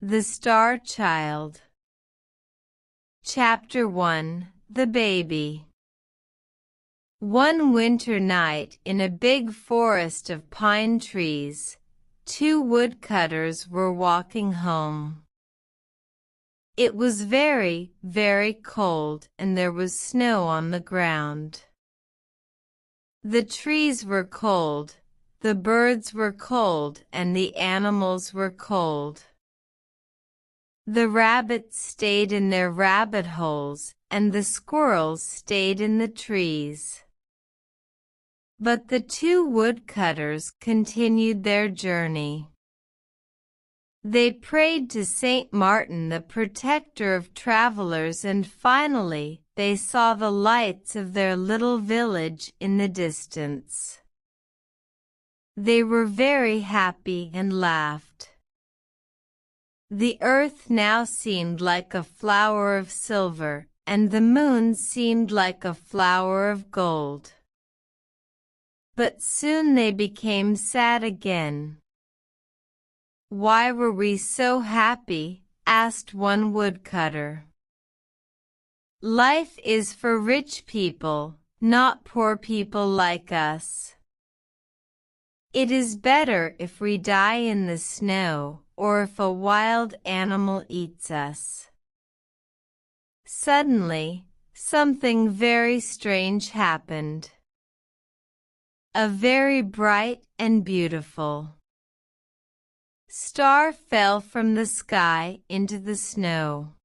The Star Child. Chapter 1. The Baby. One winter night in a big forest of pine trees, two woodcutters were walking home. It was very, very cold and there was snow on the ground. The trees were cold, the birds were cold, and the animals were cold. The rabbits stayed in their rabbit holes, and the squirrels stayed in the trees. But the two woodcutters continued their journey. They prayed to Saint Martin, the protector of travelers, and finally they saw the lights of their little village in the distance. They were very happy and laughed. The earth now seemed like a flower of silver, and the moon seemed like a flower of gold. But soon they became sad again. "Why were we so happy?" asked one woodcutter. "Life is for rich people, not poor people like us. It is better if we die in the snow, or if a wild animal eats us." Suddenly, something very strange happened. A very bright and beautiful star fell from the sky into the snow.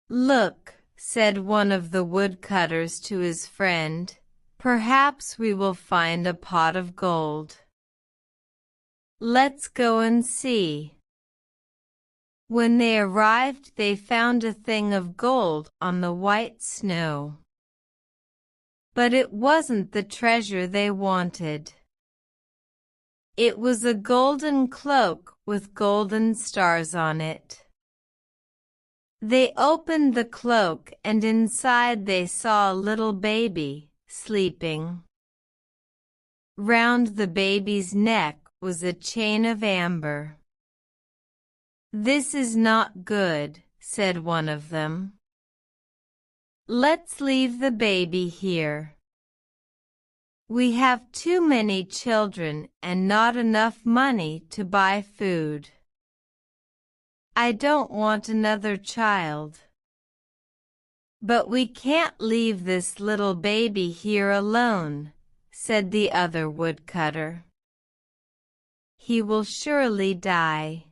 "Look," said one of the woodcutters to his friend, "perhaps we will find a pot of gold. Let's go and see." When they arrived, they found a thing of gold on the white snow. But it wasn't the treasure they wanted. It was a golden cloak with golden stars on it. They opened the cloak, and inside they saw a little baby, sleeping. Round the baby's neck was a chain of amber. "This is not good," said one of them. "Let's leave the baby here. We have too many children and not enough money to buy food. I don't want another child." "But we can't leave this little baby here alone," said the other woodcutter. "He will surely die.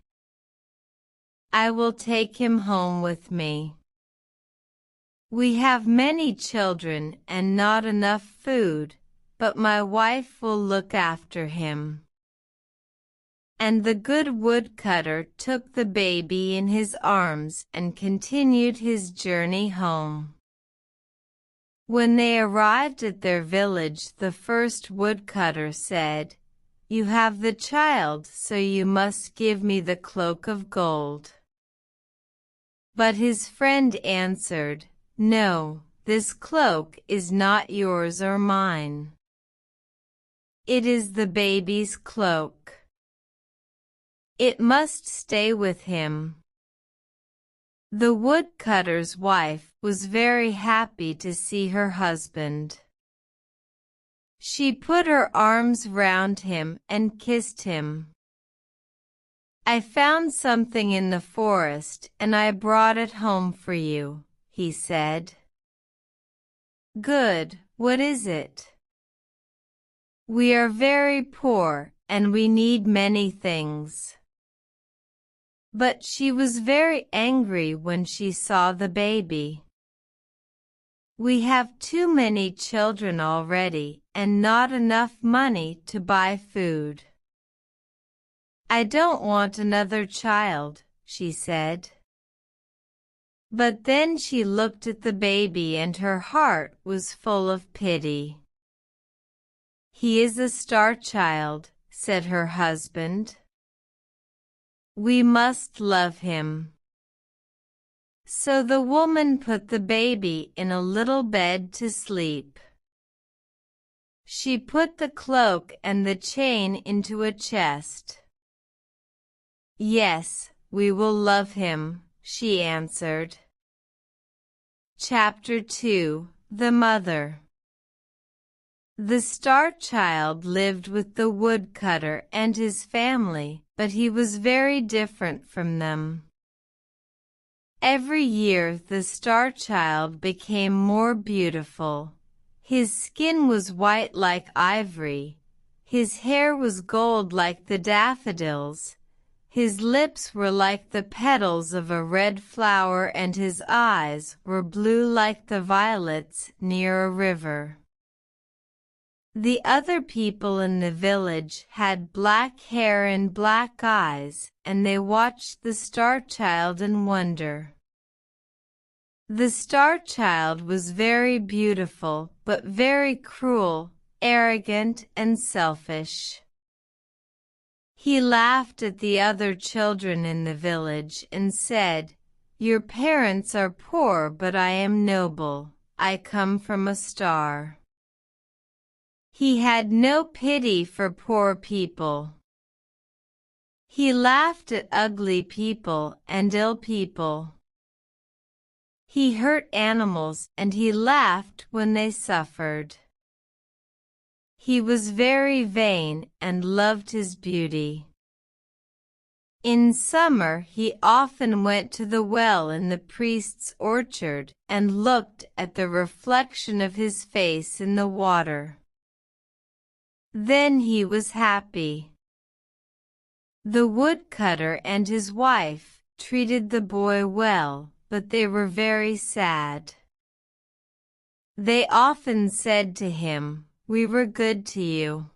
I will take him home with me. We have many children and not enough food, but my wife will look after him." And the good woodcutter took the baby in his arms and continued his journey home. When they arrived at their village, the first woodcutter said, "You have the child, so you must give me the cloak of gold." But his friend answered, "No, this cloak is not yours or mine. It is the baby's cloak. It must stay with him." The woodcutter's wife was very happy to see her husband. She put her arms round him and kissed him. "I found something in the forest and I brought it home for you," he said. "Good, what is it?" "We are very poor and we need many things." But she was very angry when she saw the baby. "We have too many children already and not enough money to buy food. I don't want another child," she said. But then she looked at the baby and her heart was full of pity. "He is a star child," said her husband. "We must love him." So the woman put the baby in a little bed to sleep. She put the cloak and the chain into a chest. "Yes, we will love him," she answered. Chapter 2: The Mother. The Star Child lived with the woodcutter and his family, but he was very different from them. Every year the Star Child became more beautiful. His skin was white like ivory, his hair was gold like the daffodils, his lips were like the petals of a red flower, and his eyes were blue like the violets near a river. The other people in the village had black hair and black eyes, and they watched the Star Child in wonder. The Star Child was very beautiful, but very cruel, arrogant, and selfish. He laughed at the other children in the village and said, "Your parents are poor, but I am noble. I come from a star." He had no pity for poor people. He laughed at ugly people and ill people. He hurt animals and he laughed when they suffered. He was very vain and loved his beauty. In summer he often went to the well in the priest's orchard and looked at the reflection of his face in the water. Then he was happy. The woodcutter and his wife treated the boy well, but they were very sad. They often said to him, "We were good to you.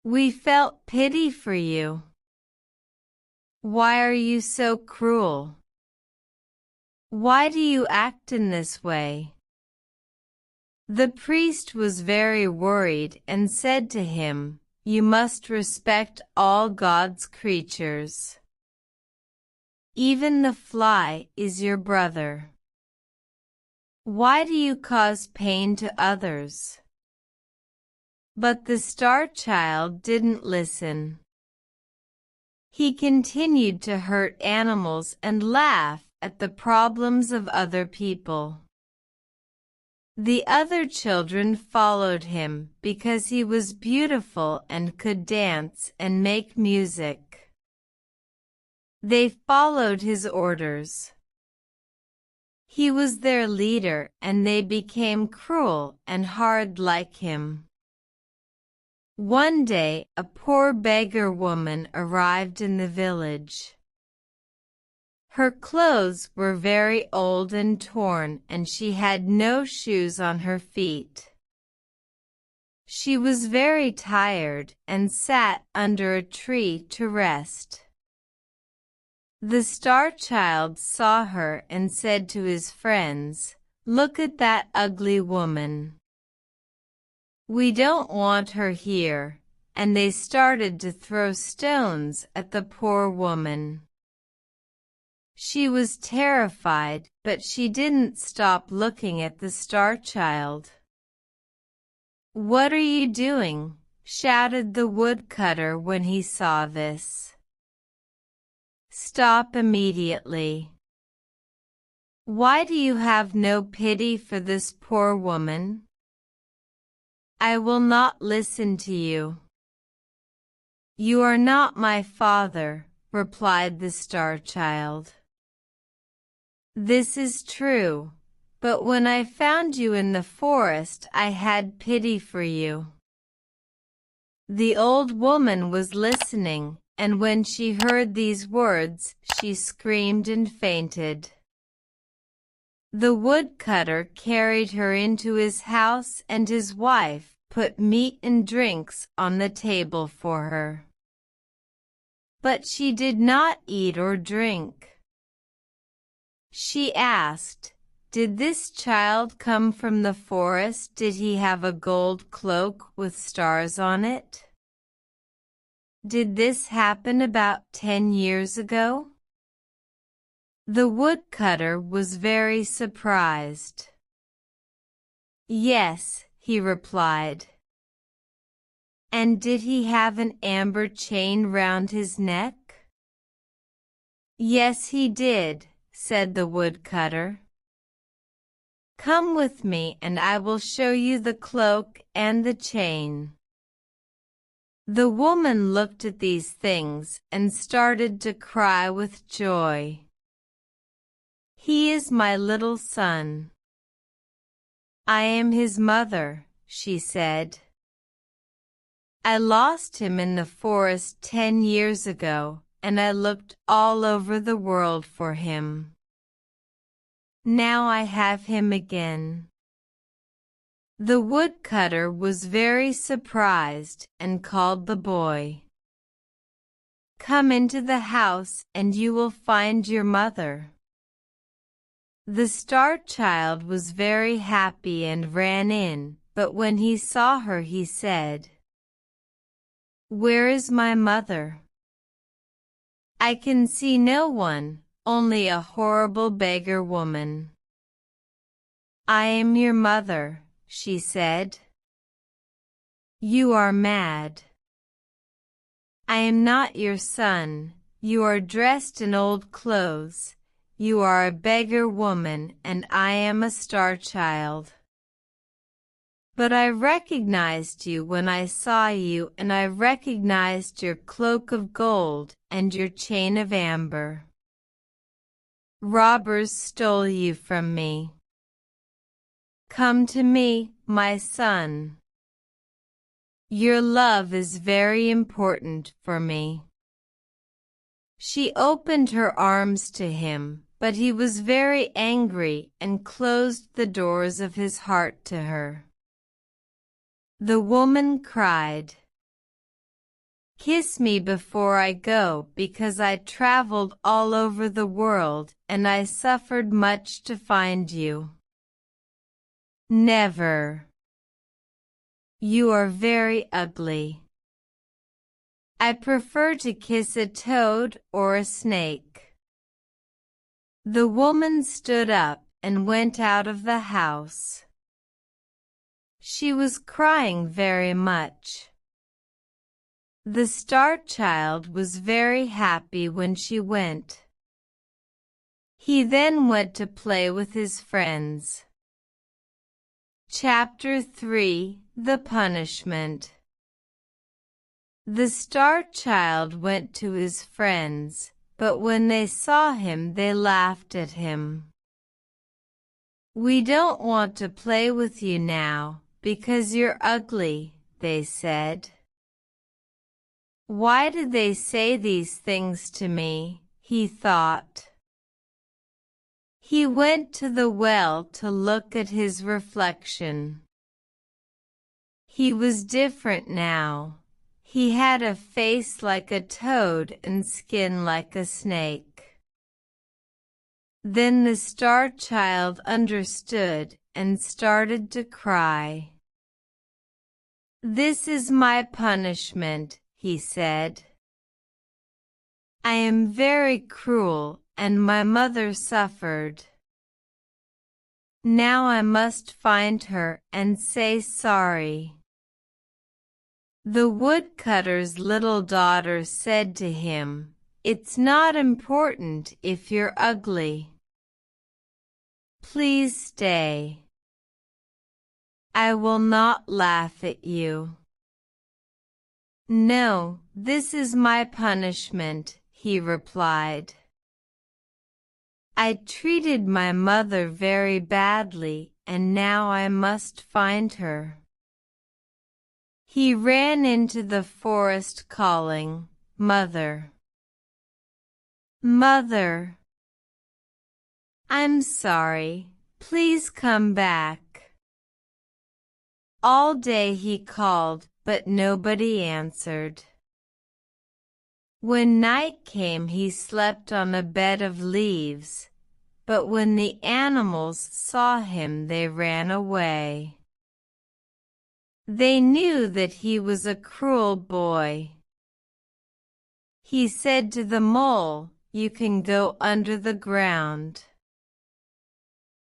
We felt pity for you. Why are you so cruel? Why do you act in this way?" The priest was very worried and said to him, "You must respect all God's creatures. Even the fly is your brother. Why do you cause pain to others?" But the Star Child didn't listen. He continued to hurt animals and laugh at the problems of other people. The other children followed him because he was beautiful and could dance and make music. They followed his orders. He was their leader, and they became cruel and hard like him. One day, a poor beggar woman arrived in the village. Her clothes were very old and torn, and she had no shoes on her feet. She was very tired and sat under a tree to rest. The Star Child saw her and said to his friends, "Look at that ugly woman. We don't want her here," and they started to throw stones at the poor woman. She was terrified, but she didn't stop looking at the Star Child. "What are you doing?" shouted the woodcutter when he saw this. "Stop immediately. Why do you have no pity for this poor woman?" "I will not listen to you." "You are not my father," replied the Star Child. "This is true, but when I found you in the forest I had pity for you." The old woman was listening, and when she heard these words, she screamed and fainted. The woodcutter carried her into his house, and his wife put meat and drinks on the table for her. But she did not eat or drink. She asked, "Did this child come from the forest? Did he have a gold cloak with stars on it? Did this happen about 10 years ago?" The woodcutter was very surprised. "Yes," he replied. "And did he have an amber chain round his neck?" "Yes, he did," said the woodcutter. "Come with me and I will show you the cloak and the chain." The woman looked at these things and started to cry with joy. "He is my little son. I am his mother," she said. "I lost him in the forest 10 years ago, and I looked all over the world for him. Now I have him again." The woodcutter was very surprised and called the boy. "Come into the house and you will find your mother." The star child was very happy and ran in, but when he saw her he said, "Where is my mother? I can see no one, only a horrible beggar woman." "I am your mother," she said. "You are mad. I am not your son. You are dressed in old clothes. You are a beggar woman and I am a star child. But I recognized you when I saw you, and I recognized your cloak of gold and your chain of amber. Robbers stole you from me. Come to me, my son. Your love is very important for me." She opened her arms to him, but he was very angry and closed the doors of his heart to her. The woman cried, "Kiss me before I go, because I traveled all over the world and I suffered much to find you." "Never. You are very ugly. I prefer to kiss a toad or a snake." The woman stood up and went out of the house. She was crying very much. The star child was very happy when she went. He then went to play with his friends. Chapter 3: The Punishment. The star child went to his friends, but when they saw him they laughed at him. "We don't want to play with you now, because you're ugly," they said. "Why did they say these things to me?" he thought. He went to the well to look at his reflection. He was different now. He had a face like a toad and skin like a snake. Then the star child understood and started to cry. "This is my punishment," he said. "I am very cruel, and my mother suffered. Now I must find her and say sorry." The woodcutter's little daughter said to him, "It's not important if you're ugly. Please stay. I will not laugh at you." "No, this is my punishment," he replied. "I treated my mother very badly, and now I must find her." He ran into the forest calling, "Mother! Mother! I'm sorry, please come back." All day he called, but nobody answered. When night came he slept on a bed of leaves, but when the animals saw him they ran away. They knew that he was a cruel boy. He said to the mole, "You can go under the ground.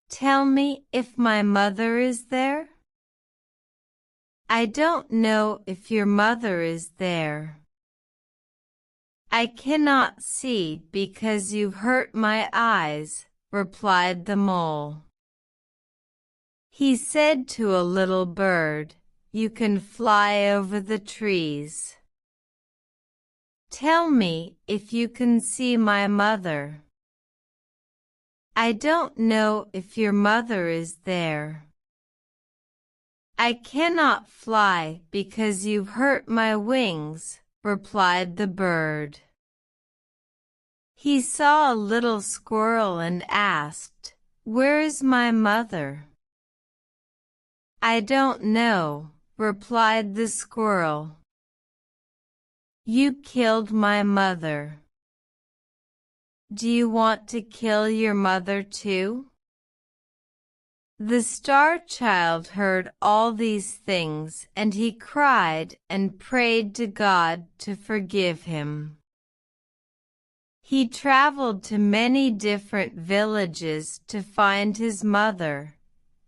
Tell me if my mother is there." "I don't know if your mother is there. "I cannot see because you hurt my eyes," replied the mole. He said to a little bird, "You can fly over the trees. Tell me if you can see my mother." "I don't know if your mother is there." "I cannot fly because you've hurt my wings," replied the bird. He saw a little squirrel and asked, "Where is my mother?" "I don't know," replied the squirrel. "You killed my mother. Do you want to kill your mother too?" The star child heard all these things, and he cried and prayed to God to forgive him. He traveled to many different villages to find his mother,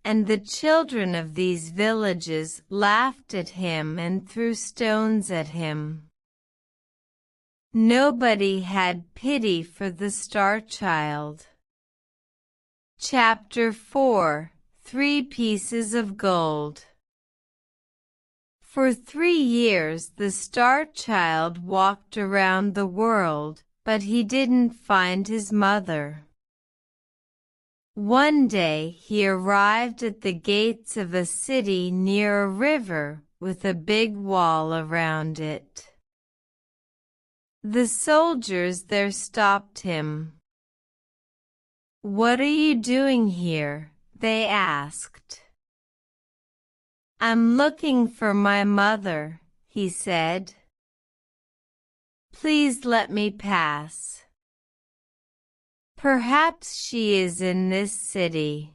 and the children of these villages laughed at him and threw stones at him. Nobody had pity for the star child. Chapter 4: 3 Pieces of Gold. For 3 years the star child walked around the world, but he didn't find his mother. One day he arrived at the gates of a city near a river with a big wall around it. The soldiers there stopped him. "What are you doing here?" they asked. "I'm looking for my mother," he said. "Please let me pass. Perhaps she is in this city."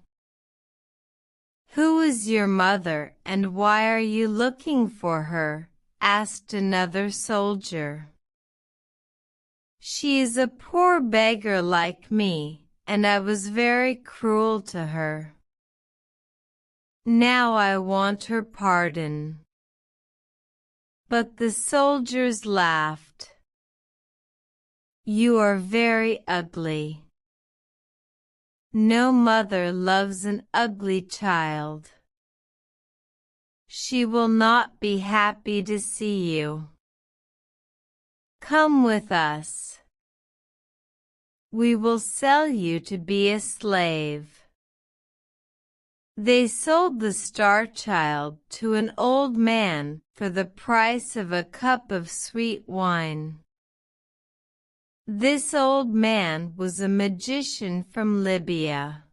"Who is your mother and why are you looking for her?" asked another soldier. "She is a poor beggar like me, and I was very cruel to her. Now I want her pardon." But the soldiers laughed. "You are very ugly. No mother loves an ugly child. She will not be happy to see you. Come with us. We will sell you to be a slave." They sold the star child to an old man for the price of a cup of sweet wine. This old man was a magician from Libya.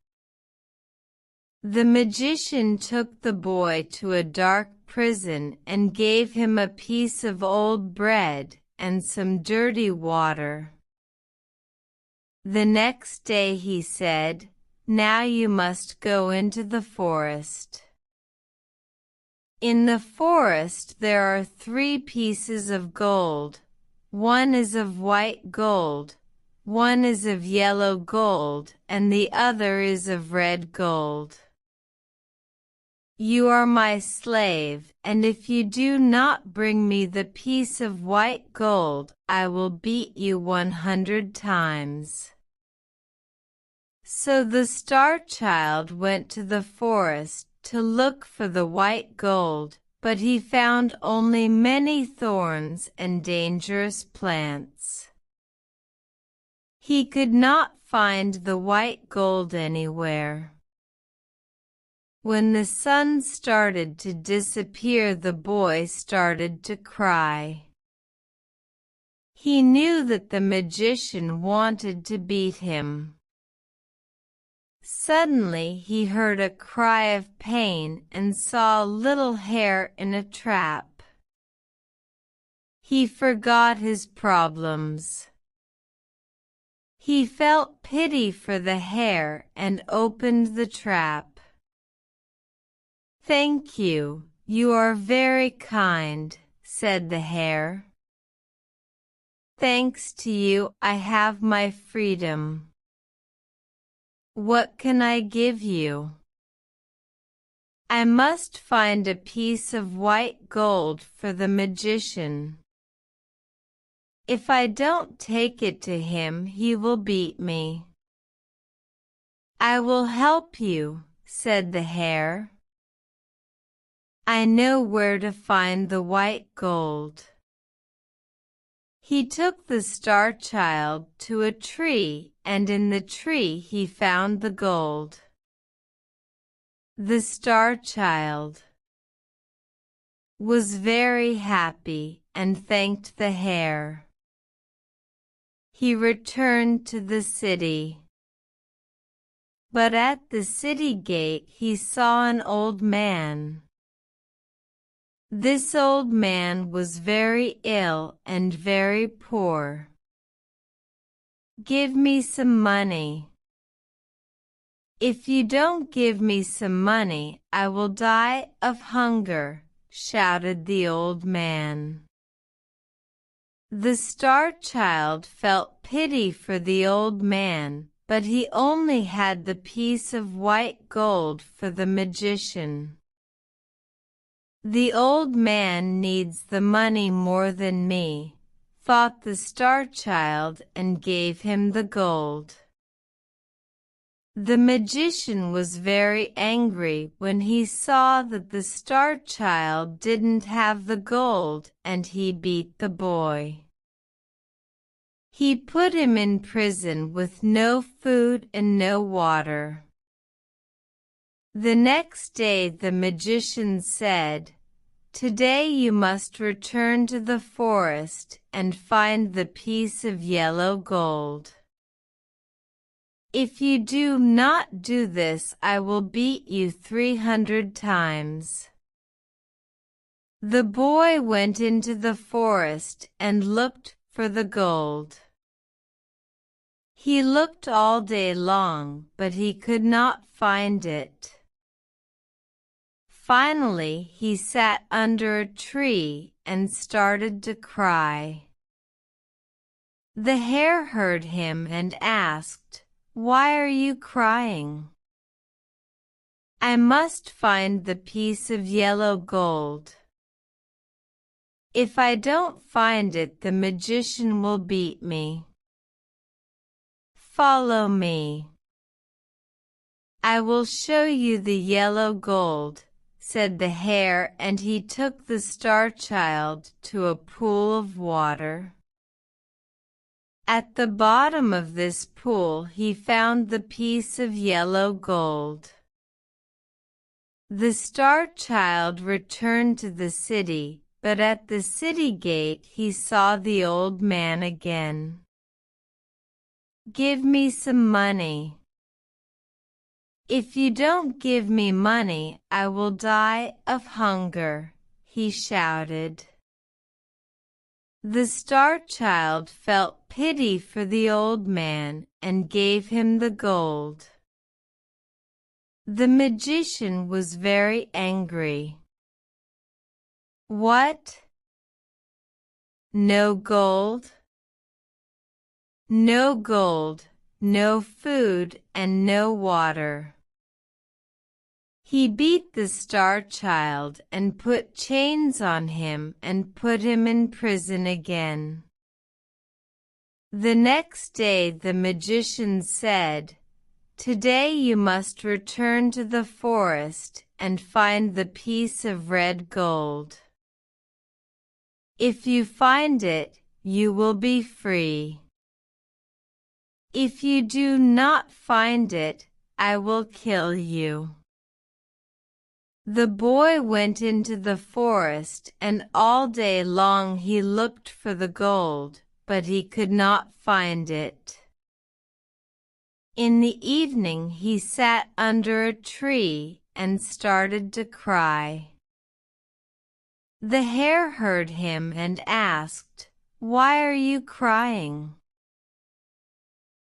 The magician took the boy to a dark prison and gave him a piece of old bread and some dirty water. The next day he said, "Now you must go into the forest. In the forest there are 3 pieces of gold. One is of white gold, one is of yellow gold, and the other is of red gold. You are my slave, and if you do not bring me the piece of white gold, I will beat you 100 times." So the star child went to the forest to look for the white gold, but he found only many thorns and dangerous plants. He could not find the white gold anywhere. When the sun started to disappear, the boy started to cry. He knew that the magician wanted to beat him. Suddenly he heard a cry of pain and saw a little hare in a trap. He forgot his problems. He felt pity for the hare and opened the trap. "Thank you, you are very kind," said the hare. "Thanks to you I have my freedom. What can I give you?" "I must find a piece of white gold for the magician." If I don't take it to him, he will beat me." "I will help you," said the hare. "I know where to find the white gold." He took the star child to a tree, and in the tree he found the gold. The star child was very happy and thanked the hare. He returned to the city. But at the city gate he saw an old man. This old man was very ill and very poor. "Give me some money." "If you don't give me some money, I will die of hunger," shouted the old man. The star child felt pity for the old man, but he only had the piece of white gold for the magician. "The old man needs the money more than me," thought the star child, and gave him the gold. The magician was very angry when he saw that the star child didn't have the gold, and he beat the boy. He put him in prison with no food and no water. The next day the magician said, "Today you must return to the forest and find the piece of yellow gold. If you do not do this, I will beat you 300 times." The boy went into the forest and looked for the gold. He looked all day long, but he could not find it. Finally, he sat under a tree and started to cry. The hare heard him and asked, "Why are you crying?" "I must find the piece of yellow gold. If I don't find it, the magician will beat me. Follow me. I will show you the yellow gold," said the hare, and he took the star child to a pool of water. At the bottom of this pool he found the piece of yellow gold. The star child returned to the city, but at the city gate he saw the old man again. "Give me some money." "If you don't give me money, I will die of hunger," he shouted. The star child felt pity for the old man and gave him the gold. The magician was very angry. "What? No gold? No gold, no food, and no water." He beat the star child and put chains on him and put him in prison again. The next day the magician said, "Today you must return to the forest and find the piece of red gold. If you find it, you will be free. If you do not find it, I will kill you." The boy went into the forest, and all day long he looked for the gold, but he could not find it. In the evening he sat under a tree and started to cry. The hare heard him and asked, "Why are you crying?"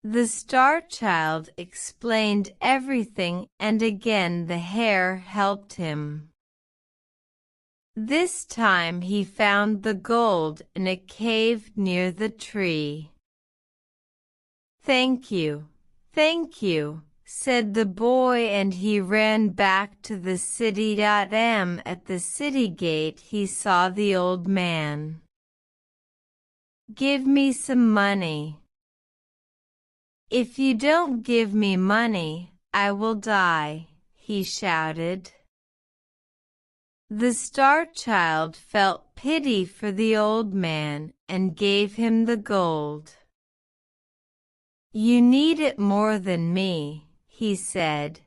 The star child explained everything, and again the hare helped him. This time he found the gold in a cave near the tree. "Thank you, said the boy, and he ran back to the city. At the city gate he saw the old man. Give me some money. If you don't give me money, I will die, he shouted. The Star Child felt pity for the old man and gave him the gold. You need it more than me, he said,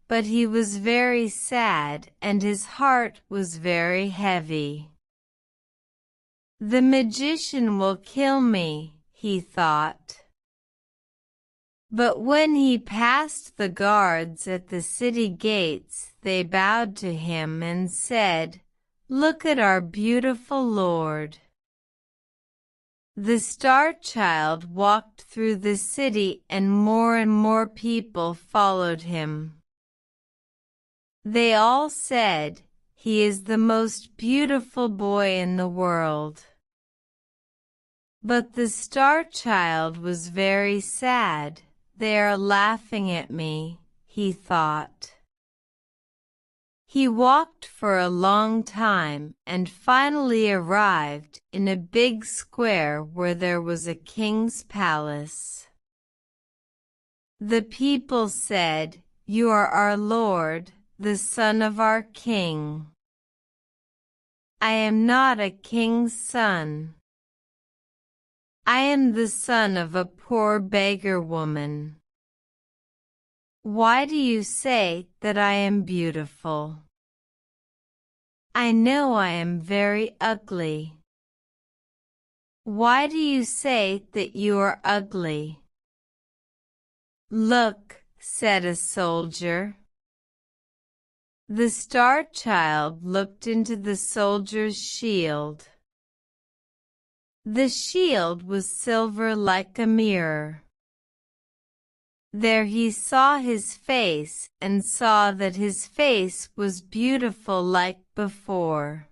but he was very sad and his heart was very heavy. The magician will kill me, he thought. But when he passed the guards at the city gates, they bowed to him and said, "Look at our beautiful Lord." The Star Child walked through the city and more people followed him. They all said, "He is the most beautiful boy in the world." But the Star Child was very sad. They are laughing at me, he thought. He walked for a long time and finally arrived in a big square where there was a king's palace. The people said, "You are our Lord, the son of our king." "I am not a king's son. I am the son of a poor beggar woman. Why do you say that I am beautiful? I know I am very ugly. Why do you say that you are ugly?" "Look," said a soldier. The Star Child looked into the soldier's shield. The shield was silver like a mirror. There he saw his face and saw that his face was beautiful like before.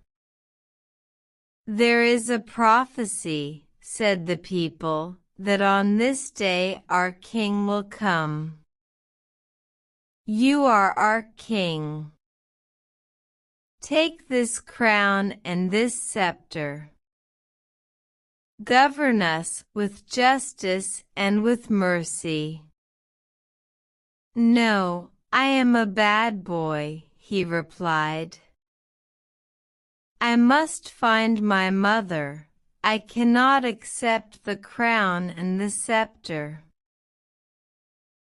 "There is a prophecy," said the people, "that on this day our king will come. You are our king. Take this crown and this scepter. Govern us with justice and with mercy." "No, I am a bad boy," he replied. "I must find my mother. I cannot accept the crown and the scepter."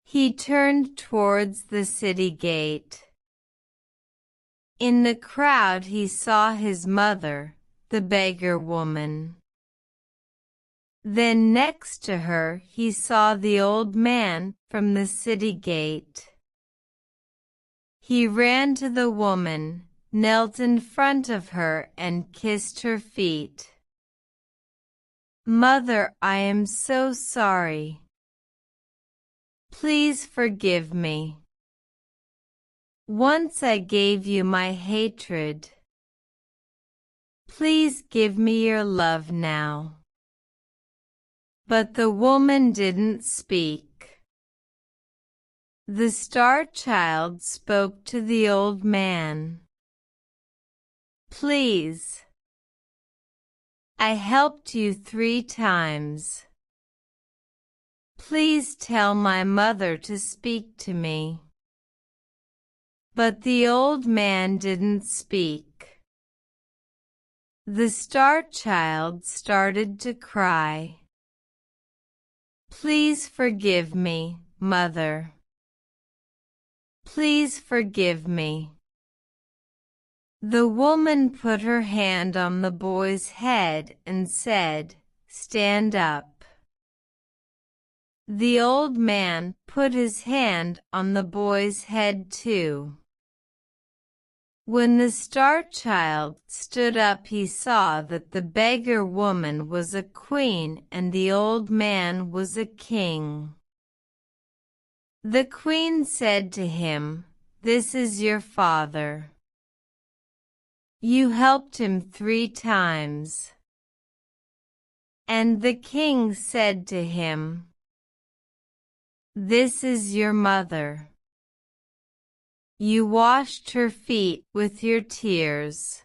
He turned towards the city gate. In the crowd he saw his mother, the beggar woman. Then next to her he saw the old man from the city gate. He ran to the woman, knelt in front of her and kissed her feet. "Mother, I am so sorry. Please forgive me. Once I gave you my hatred. Please give me your love now." But the woman didn't speak. The Star Child spoke to the old man. "Please. I helped you 3 times. Please tell my mother to speak to me." But the old man didn't speak. The Star Child started to cry. "Please forgive me, Mother. Please forgive me." The woman put her hand on the boy's head and said, "Stand up." The old man put his hand on the boy's head too. When the Star Child stood up, he saw that the beggar woman was a queen and the old man was a king. The queen said to him, "This is your father. You helped him 3 times." And the king said to him, "This is your mother. You washed her feet with your tears."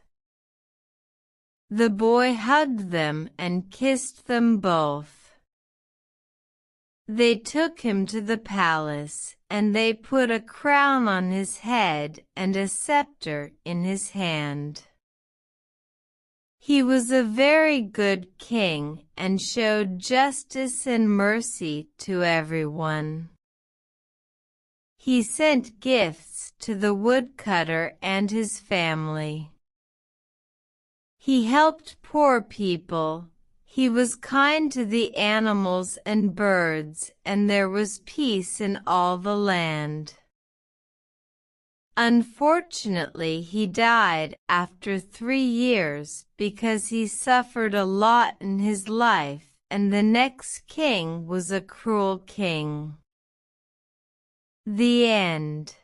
The boy hugged them and kissed them both. They took him to the palace, and they put a crown on his head and a scepter in his hand. He was a very good king and showed justice and mercy to everyone. He sent gifts to the woodcutter and his family. He helped poor people. He was kind to the animals and birds, and there was peace in all the land. Unfortunately, he died after 3 years because he suffered a lot in his life, and the next king was a cruel king. The end.